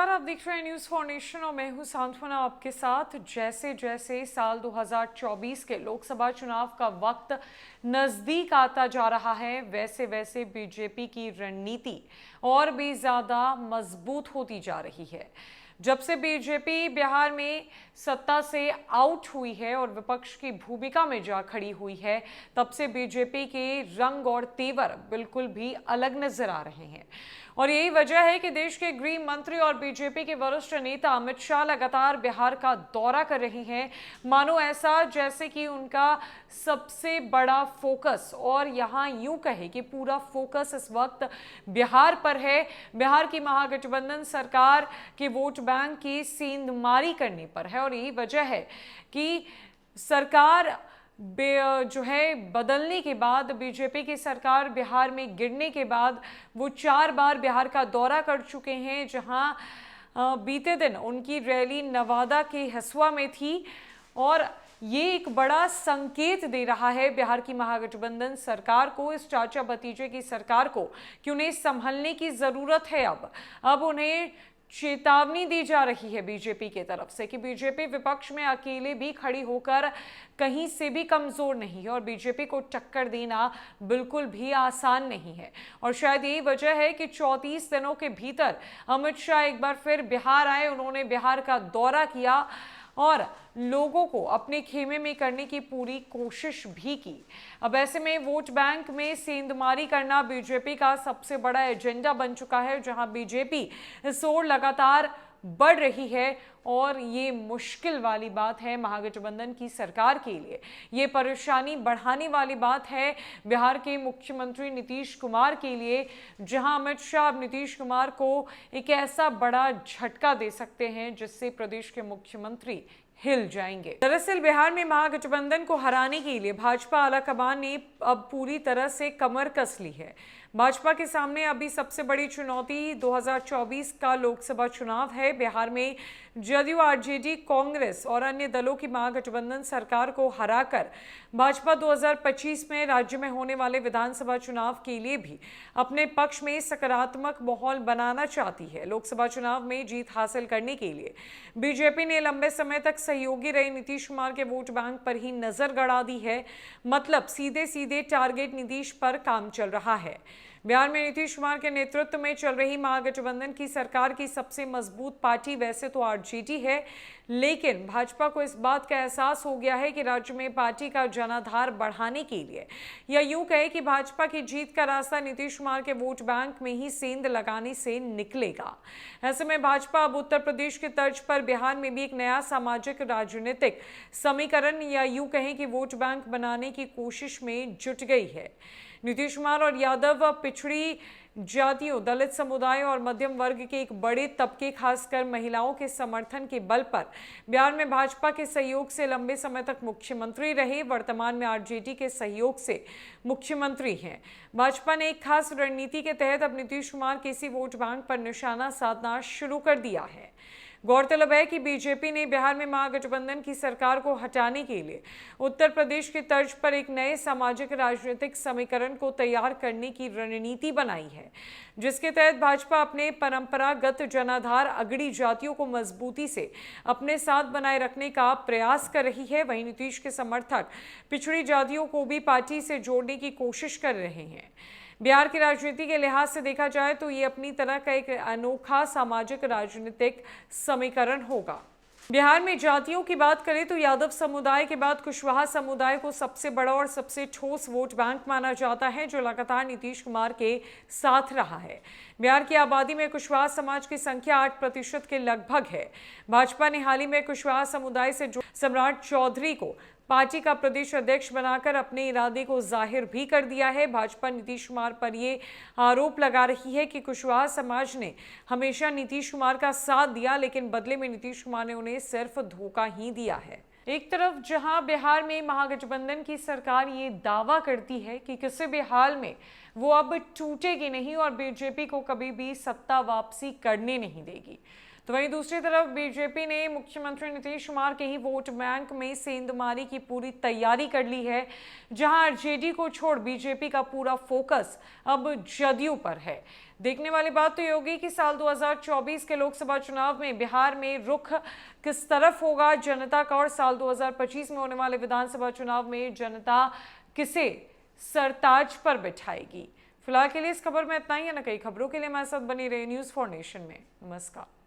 नमस्कार, आप देख रहे हैं न्यूज़ फॉर नेशन और मैं हूं सांत्वना आपके साथ। जैसे जैसे साल 2024 के लोकसभा चुनाव का वक्त नज़दीक आता जा रहा है, वैसे वैसे बीजेपी की रणनीति और भी ज़्यादा मजबूत होती जा रही है। जब से बीजेपी बिहार में सत्ता से आउट हुई है और विपक्ष की भूमिका में जा खड़ी हुई है, तब से बीजेपी के रंग और तेवर बिल्कुल भी अलग नजर आ रहे हैं। और यही वजह है कि देश के गृह मंत्री और बीजेपी के वरिष्ठ नेता अमित शाह लगातार बिहार का दौरा कर रहे हैं। मानो ऐसा जैसे कि उनका सबसे बड़ा फोकस, और यहाँ यूं कहे कि पूरा फोकस इस वक्त बिहार पर है। बिहार की महागठबंधन सरकार के वोट बैंक की सेंधमारी करने पर है। और यही वजह है कि सरकार जो है बदलने के बाद, बीजेपी की सरकार बिहार में गिरने के बाद वो 4 बार बिहार का दौरा कर चुके हैं, जहां बीते दिन उनकी रैली नवादा के हसुआ में थी। और ये एक बड़ा संकेत दे रहा है बिहार की महागठबंधन सरकार को, इस चाचा भतीजे की सरकार को, कि उन्हें संभलने की जरूरत है। अब उन्हें चेतावनी दी जा रही है बीजेपी की तरफ से कि बीजेपी विपक्ष में अकेले भी खड़ी होकर कहीं से भी कमजोर नहीं है और बीजेपी को टक्कर देना बिल्कुल भी आसान नहीं है। और शायद यही वजह है कि 34 दिनों के भीतर अमित शाह एक बार फिर बिहार आए। उन्होंने बिहार का दौरा किया और लोगों को अपने खेमे में करने की पूरी कोशिश भी की। अब ऐसे में वोट बैंक में सेंधमारी करना बीजेपी का सबसे बड़ा एजेंडा बन चुका है, जहां बीजेपी इस ओर लगातार बढ़ रही है। और ये मुश्किल वाली बात है महागठबंधन की सरकार के लिए, ये परेशानी बढ़ाने वाली बात है बिहार के मुख्यमंत्री नीतीश कुमार के लिए, जहां अमित शाह अब नीतीश कुमार को एक ऐसा बड़ा झटका दे सकते हैं जिससे प्रदेश के मुख्यमंत्री हिल जाएंगे। दरअसल बिहार में महागठबंधन को हराने के लिए भाजपा आलाकमान ने अब पूरी तरह से कमर कस ली है। भाजपा के सामने अभी सबसे बड़ी चुनौती 2024 का लोकसभा चुनाव है। बिहार में जदयू, आरजेडी, कांग्रेस और अन्य दलों की महागठबंधन सरकार को हराकर भाजपा 2025 में राज्य में होने वाले विधानसभा चुनाव के लिए भी अपने पक्ष में सकारात्मक माहौल बनाना चाहती है। लोकसभा चुनाव में जीत हासिल करने के लिए बीजेपी ने लंबे समय तक सहयोगी रहे नीतीश कुमार के वोट बैंक पर ही नजर गड़ा दी है। मतलब सीधे सीधे टारगेट नीतीश पर काम चल रहा है। बिहार में नीतीश कुमार के नेतृत्व में चल रही महागठबंधन की सरकार की सबसे मजबूत पार्टी वैसे तो आरजेडी है, लेकिन भाजपा को इस बात का एहसास हो गया है कि राज्य में पार्टी का जनाधार बढ़ाने के लिए, या यूं कहे कि भाजपा की जीत का रास्ता नीतीश कुमार के वोट बैंक में ही सेंध लगाने से निकलेगा। ऐसे में भाजपा अब उत्तर प्रदेश की तर्ज पर बिहार में भी एक नया सामाजिक राजनीतिक समीकरण, या यूं कहें कि वोट बैंक बनाने की कोशिश में जुट गई है। नीतीश कुमार और यादव पिछड़ी जातियों, दलित समुदाय और मध्यम वर्ग के एक बड़े तबके, खासकर महिलाओं के समर्थन के बल पर बिहार में भाजपा के सहयोग से लंबे समय तक मुख्यमंत्री रहे। वर्तमान में आरजेडी के सहयोग से मुख्यमंत्री हैं। भाजपा ने एक खास रणनीति के तहत अब नीतीश कुमार के इसी वोट बैंक पर निशाना साधना शुरू कर दिया है। गौरतलब है कि बीजेपी ने बिहार में महागठबंधन की सरकार को हटाने के लिए उत्तर प्रदेश की तर्ज पर एक नए सामाजिक राजनीतिक समीकरण को तैयार करने की रणनीति बनाई है, जिसके तहत भाजपा अपने परंपरागत जनाधार अगड़ी जातियों को मजबूती से अपने साथ बनाए रखने का प्रयास कर रही है। वहीं नीतीश के समर्थक पिछड़ी जातियों को भी पार्टी से जोड़ने की कोशिश कर रहे हैं। बिहार की राजनीति के लिहाज से देखा जाए तो ये अपनी तरह का एक अनोखा सामाजिक राजनीतिक समीकरण होगा। बिहार में जातियों की बात करें तो यादव समुदाय के बाद कुशवाहा समुदाय को सबसे बड़ा और सबसे ठोस वोट बैंक माना जाता है, जो लगातार नीतीश कुमार के साथ रहा है। बिहार की आबादी में कुशवाहा समाज की संख्या 8% के लगभग है। भाजपा ने हाल ही में कुशवाहा समुदाय से सम्राट चौधरी को पार्टी का प्रदेश अध्यक्ष बनाकर अपने इरादे को जाहिर भी कर दिया है। भाजपा नीतीश कुमार पर ये आरोप लगा रही है कि कुशवाहा समाज ने हमेशा नीतीश कुमार का साथ दिया, लेकिन बदले में नीतीश कुमार ने उन्हें सिर्फ धोखा ही दिया है। एक तरफ जहां बिहार में महागठबंधन की सरकार ये दावा करती है कि किसी भी हाल में वो अब टूटेगी नहीं और बीजेपी को कभी भी सत्ता वापसी करने नहीं देगी, तो वहीं दूसरी तरफ बीजेपी ने मुख्यमंत्री नीतीश कुमार के ही वोट बैंक में सेंधमारी की पूरी तैयारी कर ली है, जहां आरजेडी को छोड़ बीजेपी का पूरा फोकस अब जदयू पर है। देखने वाली बात तो ये होगी कि साल 2024 के लोकसभा चुनाव में बिहार में रुख किस तरफ होगा जनता का, और साल 2025 में होने वाले विधानसभा चुनाव में जनता किसे सरताज पर बिठाएगी। फिलहाल के लिए इस खबर में इतना ही है। न कई खबरों के लिए हमारे साथ बनी रही न्यूज़ फॉर नेशन में। नमस्कार।